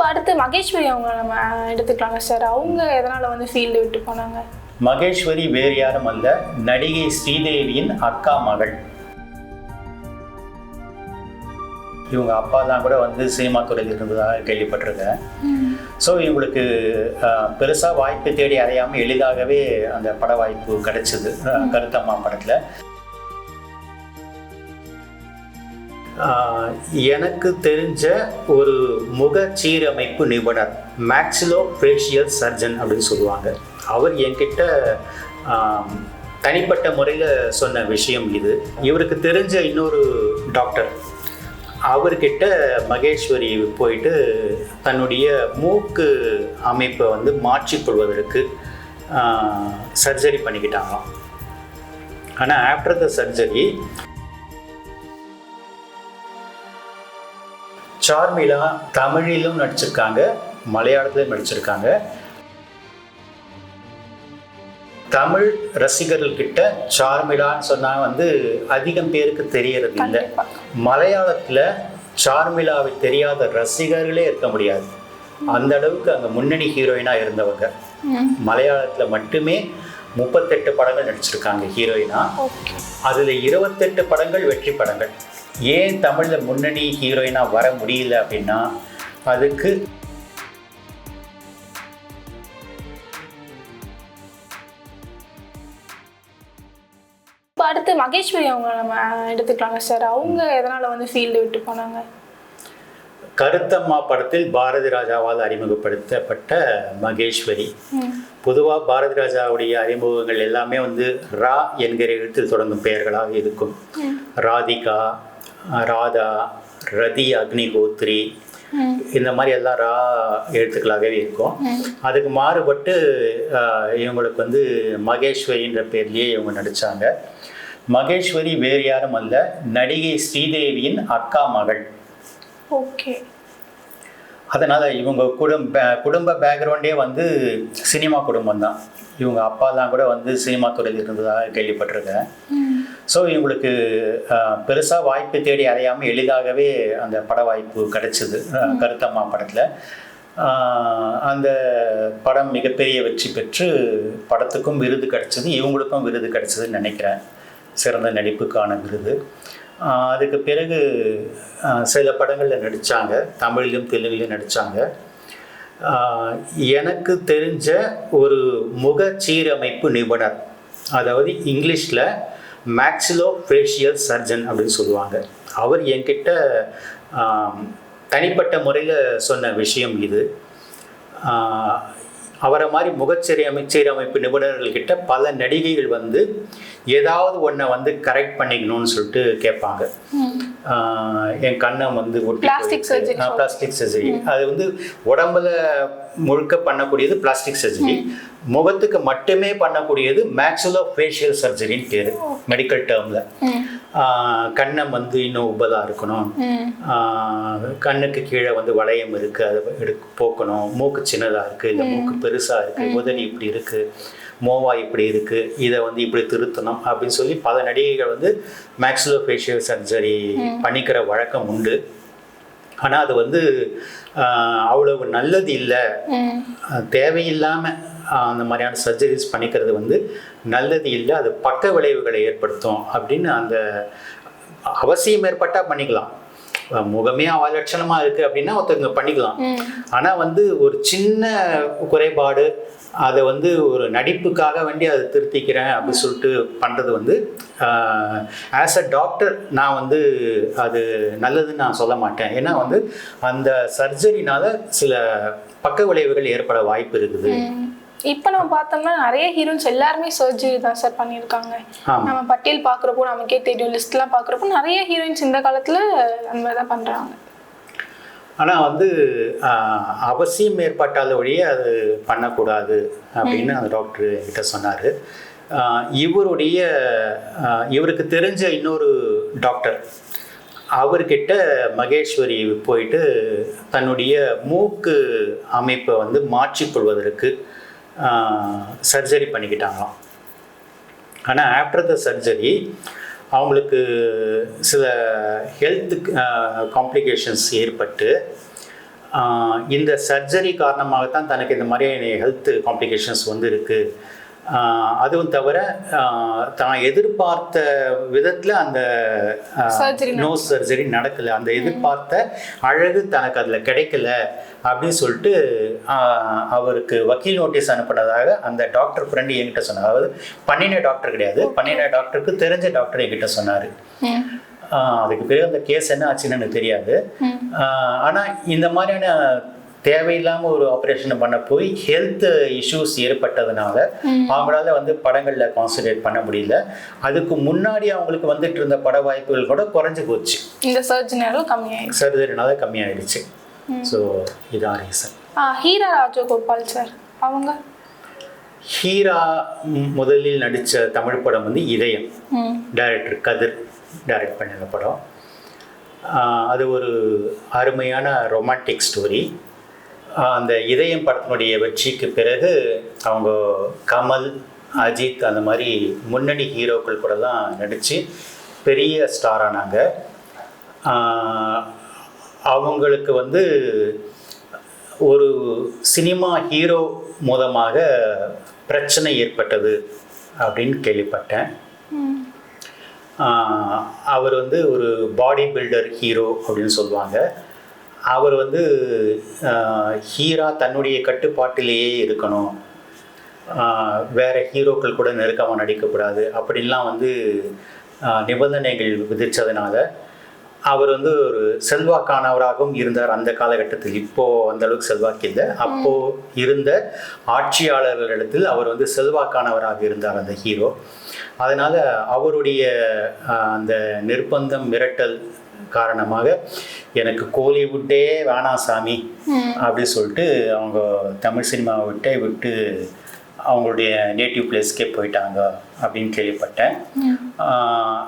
அடுத்து மகேஸ்வரி அவங்க நம்ம எடுத்துக்கலாங்க சார். அவங்க எதனால வந்து ஃபீல்டு விட்டு போனாங்க? மகேஸ்வரி வேறு யாரும் அல்ல, நடிகை ஸ்ரீதேவியின் அக்கா மகள். இவங்க அப்பா தான் கூட வந்து சினிமா துறையில் இருந்ததாக கேள்விப்பட்டிருக்கேன். ஸோ இவங்களுக்கு பெருசாக வாய்ப்பு தேடி அடையாமல் எளிதாகவே அந்த பட வாய்ப்பு கிடைச்சிது கருத்தம்மா படத்தில். எனக்கு தெரிஞ்ச ஒரு முக சீரமைப்பு நிபுணர், மேக்ஸிலோஃபேஷியல் சர்ஜன் அப்படின்னு சொல்லுவாங்க. அவர் என்கிட்ட தனிப்பட்ட முறையில் சொன்ன விஷயம் இது. இவருக்கு தெரிஞ்ச இன்னொரு டாக்டர், அவர்கிட்ட மகேஸ்வரி போயிட்டு தன்னுடைய மூக்கு அமைப்பை வந்து மாற்றிக்கொள்வதற்கு சர்ஜரி பண்ணிக்கிட்டாங்களாம். ஆனால் ஆஃப்டர் த சர்ஜரி சார்மிளா தமிழிலும் நடிச்சிருக்காங்க, மலையாளத்திலும் நடிச்சிருக்காங்க. தமிழ் ரசிகர்கள்கிட்ட சார்மிளான்னு சொன்னால் வந்து அதிகம் பேருக்கு தெரியறது இல்லை. மலையாளத்தில் சார்மிளாவை தெரியாத ரசிகர்களே இருக்க முடியாது. அந்த அளவுக்கு அங்கே முன்னணி ஹீரோயினாக இருந்தவங்க. மலையாளத்தில் மட்டுமே 38 படங்கள் நடிச்சிருக்காங்க ஹீரோயினா. அதில் 28 படங்கள் வெற்றி படங்கள். ஏன் தமிழில் முன்னணி ஹீரோயினாக வர முடியல அப்படின்னா, அதுக்கு அடுத்து மகேஸ்வரி அவங்க நம்ம எடுத்துக்கலாங்க சார். அவங்க எதனால வந்து ஃபீல்டு விட்டு போனாங்க? கருத்தம்மா படத்தில் பாரதி ராஜாவால் அறிமுகப்படுத்தப்பட்ட மகேஸ்வரி. பொதுவாக பாரதி ராஜாவுடைய அறிமுகங்கள் எல்லாமே வந்து ரா என்கிற எழுத்தில் தொடங்கும் பெயர்களாக இருக்கும். ராதிகா, ராதா, ரதி அக்னிஹோத்ரி, இந்த மாதிரி எல்லாம் ரா எழுத்துக்களாகவே இருக்கும். அதுக்கு மாறுபட்டு இவங்களுக்கு வந்து மகேஸ்வரின்ற பேர்லேயே இவங்க நடித்தாங்க. மகேஸ்வரி வேறு யாரும் அல்ல, நடிகை ஸ்ரீதேவியின் அக்கா மகள். ஓகே. அதனால் இவங்க குடும்ப பேக்ரவுண்டே வந்து சினிமா குடும்பம் தான். இவங்க அப்பா தான் கூட வந்து சினிமா துறையில் இருந்ததாக கேள்விப்பட்டிருக்கேன். ஸோ இவங்களுக்கு பெருசாக வாய்ப்பு தேடி அடையாமல் எளிதாகவே அந்த பட வாய்ப்பு கிடைச்சிது கருத்தம்மா படத்தில். அந்த படம் மிகப்பெரிய வெற்றி பெற்று படத்துக்கும் விருது கிடைச்சிது, இவங்களுக்கும் விருது கிடைச்சதுன்னு நினைக்கிறேன், சிறந்த நடிப்புக்கான விருது. அதுக்கு பிறகு சில படங்களில் நடித்தாங்க, தமிழிலும் தெலுங்குலையும் நடித்தாங்க. எனக்கு தெரிஞ்ச ஒரு முக சீரமைப்பு நிபுணர், அதாவது இங்கிலீஷில் மேக்ஸிலோஃபேஷியல் சர்ஜன் அப்படின்னு சொல்லுவாங்க. அவர் என்கிட்ட தனிப்பட்ட முறையில் சொன்ன விஷயம் இது. அவரை மாதிரி சீரமைப்பு நிபுணர்கள்கிட்ட பல நடிகைகள் வந்து ஏதாவது ஒன்றை வந்து கரெக்ட் பண்ணிக்கணும்னு சொல்லிட்டு கேட்பாங்க. என் கண்ணை வந்து பிளாஸ்டிக் சர்ஜரி, அது வந்து உடம்புல முழுக்க பண்ணக்கூடியது பிளாஸ்டிக் சர்ஜரி. முகத்துக்கு மட்டுமே பண்ணக்கூடியது மேக்ஸிலோஃபேஷியல் சர்ஜரின்னு பேர் மெடிக்கல் டேர்மில். கண்ணை வந்து இன்னும் உபதாக இருக்கணும், கண்ணுக்கு கீழே வந்து வளையம் இருக்குது, அதை போக்கணும், மூக்கு சின்னதாக இருக்குது, இல்லை மூக்கு பெருசாக இருக்குது, உதடி இப்படி இருக்குது, மோவா இப்படி இருக்குது, இதை வந்து இப்படி திருத்தணும் அப்படின்னு சொல்லி பல நடிகைகள் வந்து மேக்ஸிலோஃபேஷியல் சர்ஜரி பண்ணிக்கிற வழக்கம் உண்டு. ஆனால் அது வந்து அவ்வளவு நல்லது இல்லை, தேவையில்லாமல் அந்த மாதிரியான சர்ஜரிஸ் பண்ணிக்கிறது வந்து நல்லது இல்லை, அது பக்க விளைவுகளை ஏற்படுத்தும் அப்படின்னு. அந்த அவசியம் ஏற்பட்டால் பண்ணிக்கலாம், முகமே அவலட்சணமாக இருக்குது அப்படின்னா ஒருத்தவங்க பண்ணிக்கலாம். ஆனால் வந்து ஒரு சின்ன குறைபாடு, அதை வந்து ஒரு நடிப்புக்காக வேண்டி அதை திருத்திக்கிறேன் அப்படின்னு சொல்லிட்டு பண்ணுறது வந்து ஆஸ் அ டாக்டர் நான் வந்து அது நல்லதுன்னு நான் சொல்ல மாட்டேன். ஏன்னா வந்து அந்த சர்ஜரினால சில பக்க விளைவுகள் ஏற்பட வாய்ப்பு இருக்குது. இப்போ நம்ம பார்த்தோம்னா நிறைய ஹீரோயின்ஸ் எல்லாருமே சர்ஜரி தான் சார் பண்ணியிருக்காங்க. நம்ம பட்டியல் பார்க்குறப்போ நமக்கே தெரியும், லிஸ்ட்லாம் பார்க்குறப்போ நிறைய ஹீரோயின்ஸ் இந்த காலத்தில் அந்த மாதிரி தான் பண்ணுறாங்க. ஆனால் வந்து அவசியம் ஏற்பட்டால ஒழிய அது பண்ணக்கூடாது அப்படின்னு அந்த டாக்டர் கிட்ட சொன்னார். இவருக்கு தெரிஞ்ச இன்னொரு டாக்டர், அவர்கிட்ட மகேஸ்வரி போயிட்டு தன்னுடைய மூக்கு அமைப்பை வந்து மாற்றிக்கொள்வதற்கு சர்ஜரி பண்ணிக்கிட்டாங்களாம். ஆனால் ஆஃப்டர் த சர்ஜரி அவங்களுக்கு சில ஹெல்த் காம்ப்ளிகேஷன்ஸ் ஏற்பட்டு இந்த சர்ஜரி காரணமாகத்தான் தனக்கு இந்த மாதிரி ஹெல்த் காம்ப்ளிகேஷன்ஸ் வந்து இருக்குது. அதுவும் தவிர தான் எதிர்பார்த்த விதத்தில் அந்த நோஸ் சர்ஜரி நடக்கலை, அந்த எதிர்பார்த்த அழகு தனக்கு அதில் கிடைக்கல அப்படின்னு சொல்லிட்டு அவருக்கு வக்கீல் நோட்டீஸ் அனுப்பினதாக அந்த டாக்டர் ஃப்ரெண்டு என்கிட்ட சொன்னார். அதாவது பண்ணின டாக்டர் கிடையாது, பண்ணின டாக்டருக்கு தெரிஞ்ச டாக்டர் என்கிட்ட சொன்னார். அதுக்கு பிறகு அந்த கேஸ் என்ன ஆச்சுன்னு எனக்கு தெரியாது. ஆனால் இந்த மாதிரியான தேவையில்லாமல் ஒரு ஆப்ரேஷன் பண்ண போய் ஹெல்த் இஷ்யூஸ் ஏற்பட்டதுனால அவங்களால வந்து படங்களில் கான்சன்ட்ரேட் பண்ண முடியல. அதுக்கு முன்னாடி அவங்களுக்கு வந்துட்டு இருந்த பட வாய்ப்புகள் கூட குறைஞ்சி போச்சு, இந்த சர்ஜரினால கம்மியாயிடுச்சு. ஸோ இதான் ரீசன். ஹீரா ராஜகோபால் சார், அவங்க ஹீரா முதலில் நடித்த தமிழ் படம் வந்து இதயம், டைரக்டர் கதிர் டைரக்ட் பண்ணின படம். அது ஒரு அருமையான ரொமான்டிக் ஸ்டோரி. அந்த இதயம் படத்தினுடைய வெற்றிக்கு பிறகு அவங்க கமல், அஜித் அந்த மாதிரி முன்னணி ஹீரோக்கள் கூட தான் நடித்து பெரிய ஸ்டார் ஆனாங்க. அவங்களுக்கு வந்து ஒரு சினிமா ஹீரோ மூலமாக பிரச்சனை ஏற்பட்டது அப்படின்னு கேள்விப்பட்டேன். அவர் வந்து ஒரு பாடி பில்டர் ஹீரோ அப்படின்னு சொல்லுவாங்க. அவர் வந்து ஹீரா தன்னுடைய கட்டுப்பாட்டிலேயே இருக்கணும், வேறு ஹீரோக்கள் கூட நெருக்கமாக நடிக்கக்கூடாது அப்படின்லாம் வந்து நிபந்தனைகள் விதித்ததுனால அவர் வந்து ஒரு செல்வாக்கானவராகவும் இருந்தார் அந்த காலகட்டத்தில். இப்போது அந்தளவுக்கு செல்வாக்கு இல்லை, அப்போது இருந்த ஆட்சியாளர்களிடத்தில் அவர் வந்து செல்வாக்கானவராக இருந்தார் அந்த ஹீரோ. அதனால் அவருடைய அந்த நிர்பந்தம் மிரட்டல் காரணமாக எனக்கு கோலிவுட்டே வேணாம் சாமி அப்படின்னு சொல்லிட்டு அவங்க தமிழ் சினிமாவை விட்டு அவங்களுடைய நேட்டிவ் பிளேஸ்க்கே போயிட்டாங்க அப்படின்னு கேள்விப்பட்டேன்.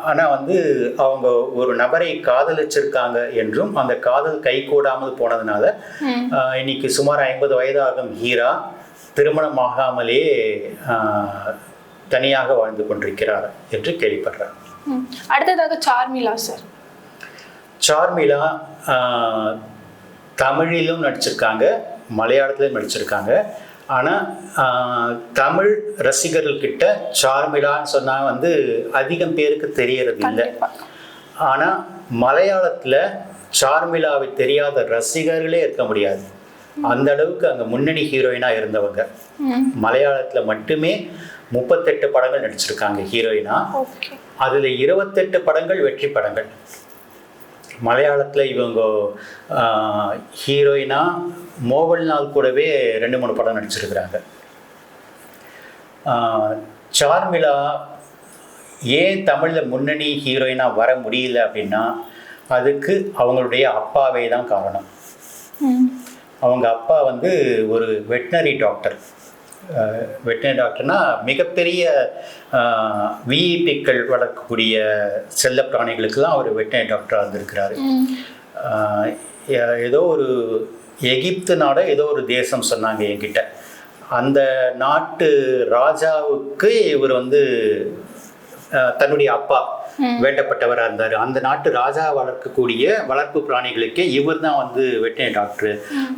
ஆனால் வந்து அவங்க ஒரு நபரை காதலிச்சிருக்காங்க என்றும் அந்த காதல் கைகூடாமல் போனதுனால இன்னைக்கு சுமார் 50 வயதாகும் ஹீரா திருமணமாகாமலே தனியாக வாழ்ந்து கொண்டிருக்கிறார் என்று கேள்விப்படுறார். அடுத்ததாக சார்மிளா சார். சார்மிளா தமிழிலும் நடிச்சிருக்காங்க, மலையாளத்திலும் நடிச்சிருக்காங்க. ஆனால் தமிழ் ரசிகர்கள்கிட்ட சார்மிளான்னு சொன்னால் வந்து அதிகம் பேருக்கு தெரியறது இல்லை. ஆனால் மலையாளத்தில் சார்மிளாவை தெரியாத ரசிகர்களே இருக்க முடியாது, அந்த அளவுக்கு அங்கே முன்னணி ஹீரோயினாக இருந்தவங்க. மலையாளத்தில் மட்டுமே 38 படங்கள் நடிச்சிருக்காங்க ஹீரோயினா. அதில் 28 படங்கள் வெற்றி படங்கள். மலையாளத்தில் இவங்க ஹீரோயினா மோகன்லால் கூடவே 2-3 படம் நடிச்சிருக்கிறாங்க. சார்மிளா ஏன் தமிழில் முன்னணி ஹீரோயினாக வர முடியல அப்படின்னா அதுக்கு அவங்களுடைய அப்பாவே தான் காரணம். அவங்க அப்பா வந்து ஒரு வெட்டினரி டாக்டர். வெட்டினரி டாக்டர்னா மிகப்பெரிய விஐபிக்கள் வளர்க்கக்கூடிய செல்ல பிராணிகளுக்கெல்லாம் அவர் வெட்டினரி டாக்டராக இருந்திருக்கிறாரு. ஏதோ ஒரு எகிப்து நாட ஏதோ ஒரு தேசம் சொன்னாங்க என்கிட்ட, அந்த நாட்டு ராஜாவுக்கு இவர் வந்து தன்னுடைய அப்பா வேண்டப்பட்டவராக இருந்தார். அந்த நாட்டு ராஜா வளர்க்கக்கூடிய வளர்ப்பு பிராணிகளுக்கே இவர் தான் வந்து வெட்டினரி டாக்டர்.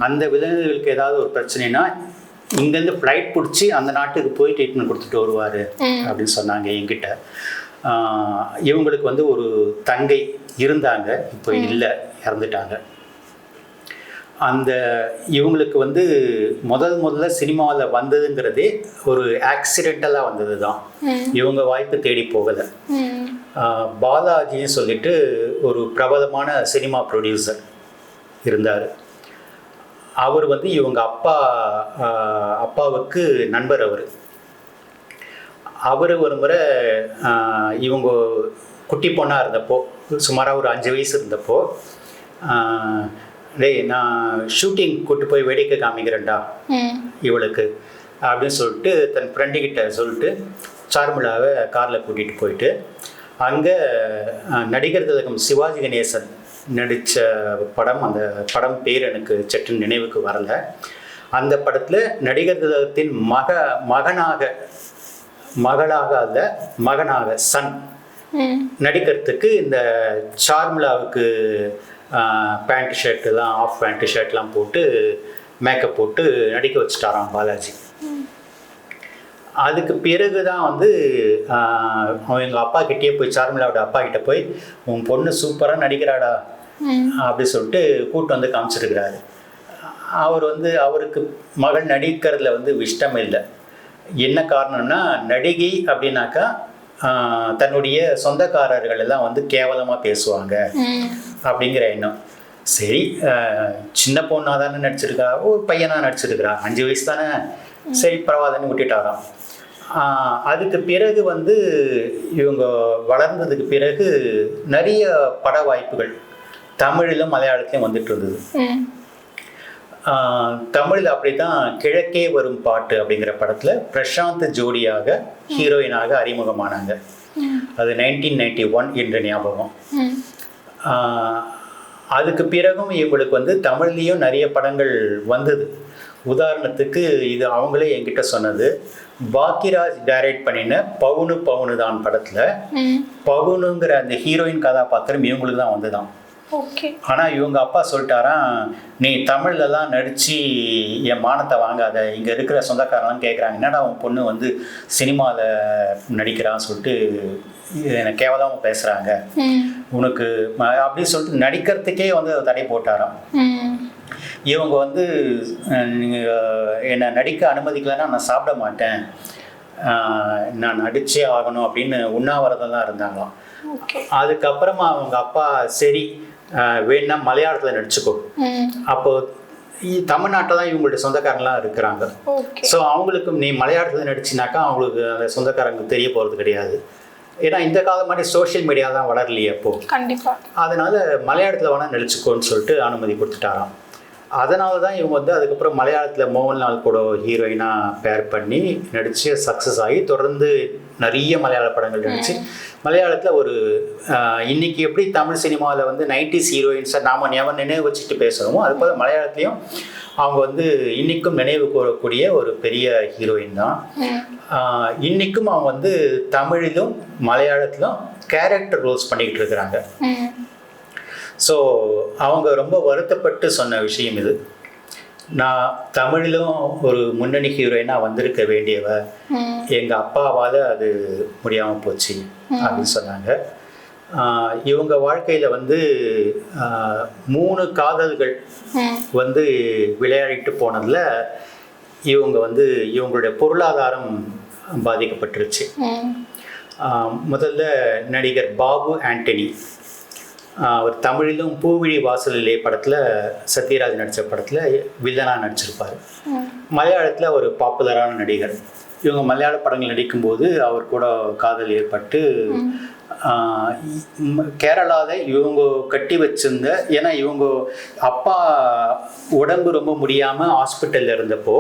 அந்த விலங்குகளுக்கு ஏதாவது ஒரு பிரச்சனைனா இங்கேருந்து ஃப்ளைட் பிடிச்சி அந்த நாட்டுக்கு போய் ட்ரீட்மெண்ட் கொடுத்துட்டு வருவார் அப்படின்னு சொன்னாங்க என்கிட்ட. இவங்களுக்கு வந்து ஒரு தங்கை இருந்தாங்க, இப்போ இல்லை, இறந்துட்டாங்க. அந்த இவங்களுக்கு வந்து முதல்ல சினிமாவில் வந்ததுங்கிறதே ஒரு ஆக்சிடென்டலாக வந்தது தான், இவங்க வாய்ப்பு தேடி போகலை. பாலாஜின்னு சொல்லிட்டு ஒரு பிரபலமான சினிமா ப்ரொடியூசர் இருந்தார். அவர் வந்து இவங்க அப்பாவுக்கு நண்பர். அவர் ஒரு முறை இவங்க குட்டி பொண்ணாக இருந்தப்போ, சுமாராக ஒரு 5 வயசு இருந்தப்போ, டேய் நான் ஷூட்டிங் கூட்டு போய் வேடிக்கை காமிக்கிறேன்டா இவளுக்கு அப்படின்னு சொல்லிட்டு தன் ஃப்ரெண்டுக்கிட்ட சொல்லிட்டு சார்மிளாவை காரில் கூட்டிகிட்டு போயிட்டு அங்கே நடிகர் திலகம் சிவாஜி கணேசன் நடித்த படம், அந்த படம் பேர் எனக்கு சற்று நினைவுக்கு வரலை. அந்த படத்தில் நடிகர் திலகத்தின் மகனாக சன் நடிக்கிறதுக்கு இந்த சார்மிளாவுக்கு பேண்ட் ஷர்ட்லாம் ஆஃப் பேண்ட் ஷர்ட்லாம் போட்டு மேக்கப் போட்டு நடிக்க வச்சுட்டாராம் பாலாஜி. அதுக்கு பிறகு தான் வந்து அவன் எங்கள் அப்பா கிட்டேயே போய், சார்மிளாவோட அப்பா கிட்டே போய், உன் பொண்ணு சூப்பராக நடிக்கிறாடா அப்படி சொல்லிட்டு கூப்பிட்டு வந்து காமிச்சிருக்கிறாரு. அவர் வந்து அவருக்கு மகள் நடிக்கிறதுல வந்து இஷ்டம் இல்லை. என்ன காரணம்னா, நடிகை அப்படின்னாக்கா தன்னுடைய சொந்தக்காரர்கள் எல்லாம் வந்து கேவலமாக பேசுவாங்க அப்படிங்கிற எண்ணம். சரி, சின்ன பொண்ணாக தானே நடிச்சிருக்கா, ஒரு பையனாக நடிச்சிருக்கிறா, 5 வயசு தானே, சரி பரவாயில்லன்னு விட்டுட்டாராம். அதுக்கு பிறகு வந்து இவங்க வளர்ந்ததுக்கு பிறகு நிறைய பட வாய்ப்புகள் தமிழிலும் மலையாளத்திலையும் வந்துட்டு இருந்தது. தமிழில் அப்படி தான் கிழக்கே வரும் பாட்டு அப்படிங்கிற படத்தில் பிரசாந்த் ஜோடியாக ஹீரோயினாக அறிமுகமானாங்க. அது 1991 என்ற ஞாபகம். அதுக்கு பிறகும் இவங்களுக்கு வந்து தமிழ்லேயும் நிறைய படங்கள் வந்தது. உதாரணத்துக்கு இது அவங்களே என்கிட்ட சொன்னது, பாக்கியராஜ் டைரக்ட் பண்ணின பவுனு பவுனு தான் படத்தில் பவுனுங்கிற அந்த ஹீரோயின் கதாபாத்திரம் இவங்களுக்கு தான் வந்துதான். ஆனால் இவங்க அப்பா சொல்லிட்டாராம், நீ தமிழ்லலாம் நடித்து என் மானத்தை வாங்காத, இங்கே இருக்கிற சொந்தக்காரெல்லாம் கேட்குறாங்க, என்னடா உன் பொண்ணு வந்து சினிமாவில் நடிக்கிறான்னு சொல்லிட்டு என்னை கேவலமாக பேசுகிறாங்க உனக்கு அப்படின்னு சொல்லிட்டு நடிக்கிறதுக்கே வந்து தடை போட்டாராம். இவங்க வந்து என்னை நடிக்க அனுமதிக்கலைன்னா நான் சாப்பிட மாட்டேன், நான் நடிச்சே ஆகணும் அப்படின்னு உண்ணாவிரதம்லாம் இருந்தாங்களாம். அதுக்கப்புறமா அவங்க அப்பா சரி வேணா மலையாளத்தில் நடிச்சுக்கோ, அப்போ தமிழ்நாட்டில் தான் இவங்களுடைய சொந்தக்காரங்களாம் இருக்கிறாங்க. ஸோ அவங்களுக்கு நீ மலையாளத்தில் நடிச்சினாக்கா அவங்களுக்கு அந்த சொந்தக்காரங்களுக்கு தெரிய போகிறது கிடையாது. ஏன்னா இந்த காலம் மாதிரி சோஷியல் மீடியா தான் வளரலையே அப்போ. கண்டிப்பாக அதனால மலையாளத்தில் வேணால் நடிச்சுக்கோன்னு சொல்லிட்டு அனுமதி கொடுத்துட்டாராம். அதனால தான் இவங்க வந்து அதுக்கப்புறம் மலையாளத்தில் மோகன்லால் கூட ஹீரோயினாக பேர் பண்ணி நடித்து சக்ஸஸ் ஆகி தொடர்ந்து நிறைய மலையாள படங்கள் நடிச்சு மலையாளத்தில் ஒரு இன்னைக்கு எப்படி தமிழ் சினிமாவில் வந்து 90s ஹீரோயின்ஸை நாம் நினைவு வச்சுட்டு பேசுகிறோமோ அது போல் மலையாளத்துலேயும் அவங்க வந்து இன்றைக்கும் நினைவு கூறக்கூடிய ஒரு பெரிய ஹீரோயின் தான். இன்றைக்கும் அவங்க வந்து தமிழிலும் மலையாளத்திலும் கேரக்டர் ரோல்ஸ் பண்ணிக்கிட்டு இருக்கிறாங்க. ஸோ அவங்க ரொம்ப வருத்தப்பட்டு சொன்ன விஷயம் இது, நான் தமிழிலும் ஒரு முன்னணி ஹீரோயினாக வந்திருக்க வேண்டியவ, எங்கள் அப்பாவால் அது முடியாமல் போச்சு அப்படின்னு சொன்னாங்க. இவங்க வாழ்க்கையில் வந்து 3 காதல்கள் வந்து விளையாடிட்டு போனதில் இவங்க வந்து இவங்களுடைய பொருளாதாரம் பாதிக்கப்பட்டுருச்சு. முதல்ல நடிகர் பாபு ஆண்டனி, அவர் தமிழிலும் பூவிழி வாசலிலே படத்தில் சத்யராஜ் நடித்த படத்தில் வில்லனாக நடிச்சிருப்பார். மலையாளத்தில் ஒரு பாப்புலரான நடிகர். இவங்க மலையாள படங்கள் நடிக்கும்போது அவர் கூட காதல் ஏற்பட்டு கேரளாவில் இவங்க கட்டி வச்சிருந்த, ஏன்னா இவங்க அப்பா உடம்பு ரொம்ப முடியாமல் ஹாஸ்பிட்டலில் இருந்தப்போ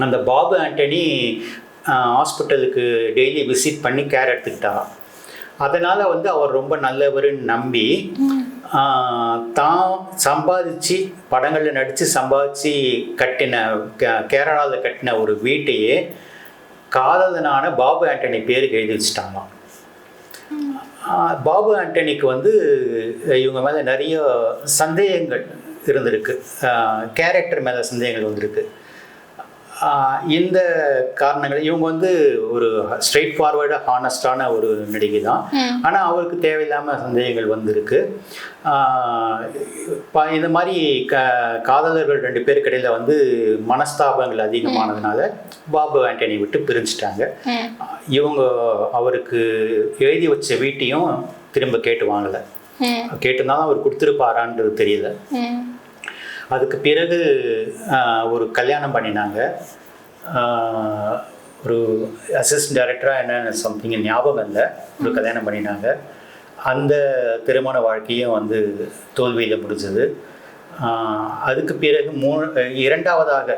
அந்த பாபு ஆண்டனி ஹாஸ்பிட்டலுக்கு டெய்லி விசிட் பண்ணி கேர் எடுத்துக்கிட்டாராம். அதனால் வந்து அவர் ரொம்ப நல்லவருன்னு நம்பி தான் சம்பாதிச்சு படங்களில் நடித்து சம்பாதிச்சு கட்டின கேரளாவில் கட்டின ஒரு வீட்டையே காதலனான பாபு ஆண்டனி பேருக்கு எழுதி வச்சுட்டாங்களாம். பாபு ஆண்டனிக்கு வந்து இவங்க மேலே நிறைய சந்தேகங்கள் இருந்திருக்கு, கேரக்டர் மேலே சந்தேகங்கள் வந்திருக்கு. இந்த காரணங்கள் இவங்க வந்து ஒரு ஸ்ட்ரெயிட் ஃபார்வர்டாக ஹானஸ்டான ஒரு நடிகை தான், ஆனால் அவருக்கு தேவையில்லாமல் சந்தேகங்கள் வந்திருக்கு. இந்த மாதிரி காதலர்கள் 2 பேருக்கு இடையில வந்து மனஸ்தாபங்கள் அதிகமானதுனால பாபு ஆண்டனி விட்டு பிரிஞ்சுட்டாங்க. இவங்க அவருக்கு எழுதி வச்ச வீட்டையும் திரும்ப கேட்டு வாங்கலை, கேட்டுருந்தாலும் அவர் கொடுத்துருப்பாரான்றது தெரியல. அதுக்கு பிறகு ஒரு கல்யாணம் பண்ணினாங்க. ஒரு அசிஸ்டன்ட் டைரக்டராக என்ன சம்திங் ஞாபகம் இல்லை, ஒரு கல்யாணம் பண்ணினாங்க. அந்த திருமண வாழ்க்கையும் வந்து தோல்வியில் முடிஞ்சது. அதுக்கு பிறகு 2வது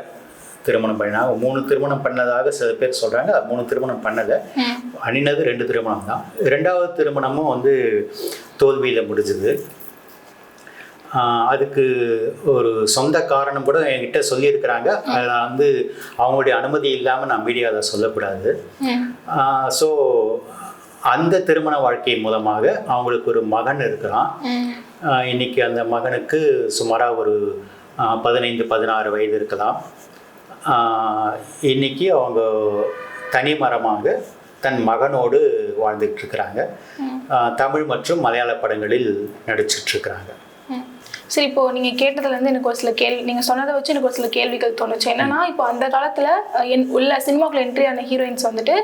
திருமணம் பண்ணினாங்க. 3 திருமணம் பண்ணதாக சில பேர் சொல்கிறாங்க, 3 திருமணம் பண்ணலை, அணினது 2 திருமணம் தான். 2வது திருமணமும் வந்து தோல்வியில் முடிஞ்சது. அதுக்கு ஒரு சொந்த காரணம் கூட என்கிட்ட சொல்லியிருக்கிறாங்க, அதில் வந்து அவங்களுடைய அனுமதி இல்லாமல் நான் மீடியாவில் சொல்லக்கூடாது. ஸோ அந்த திருமண வாழ்க்கை மூலமாக அவங்களுக்கு ஒரு மகன் இருக்கிறான். இன்னைக்கு அந்த மகனுக்கு சுமாராக ஒரு 15-16 வயது இருக்கலாம். இன்னைக்கு அவங்க தனி மரமாக தன் மகனோடு வாழ்ந்துட்டு இருக்கிறாங்க. தமிழ் மற்றும் மலையாள படங்களில் நடிச்சிட்டு இருக்கிறாங்க. சரி, இப்போ நீங்க கேட்டதுலேருந்து எனக்கு ஒரு சில நீங்க சொன்னதை வச்சு எனக்கு ஒரு சில கேள்விகள் தோணுச்சு. என்னன்னா, இப்போ அந்த காலத்துல உள்ள சினிமாக்குள்ள என்ட்ரி ஆன ஹீரோயின்ஸ் வந்துட்டு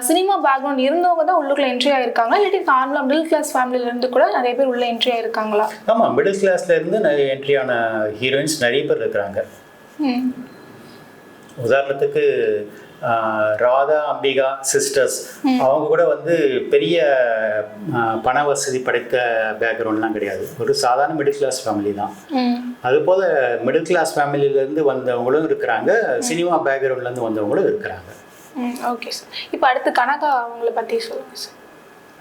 சினிமா பேக்ரவுண்ட் இருந்தவங்க தான் உள்ளுக்குள்ள என்ட்ரி ஆயிருக்காங்க, இல்லாட்டி நார்மலாக மிடில் கிளாஸ் ஃபேமிலியில இருந்து கூட நிறைய பேர் உள்ள என்ட்ரி ஆயிருக்காங்களா? ஆமாம், மிடில் கிளாஸ்ல இருந்து நிறைய என்ட்ரி ஆன ஹீரோயின்ஸ் நிறைய பேர் இருக்கிறாங்க. உதாரணத்துக்கு ராதா அம்பிகா சிஸ்டர்ஸ், அவங்க கூட வந்து பெரிய பண வசதி படைத்த பேக்ரவுண்ட்லாம் கிடையாது, ஒரு சாதாரண மிடில் கிளாஸ் ஃபேமிலி தான். அதுபோல் மிடில் கிளாஸ் ஃபேமிலியிலேருந்து வந்தவங்களும் இருக்கிறாங்க, சினிமா பேக்ரவுண்ட்லேருந்து வந்தவங்களும் இருக்கிறாங்க. Okay sir. இப்போ அடுத்து கனகா அவங்கள பற்றி சொல்லுங்கள் சார்.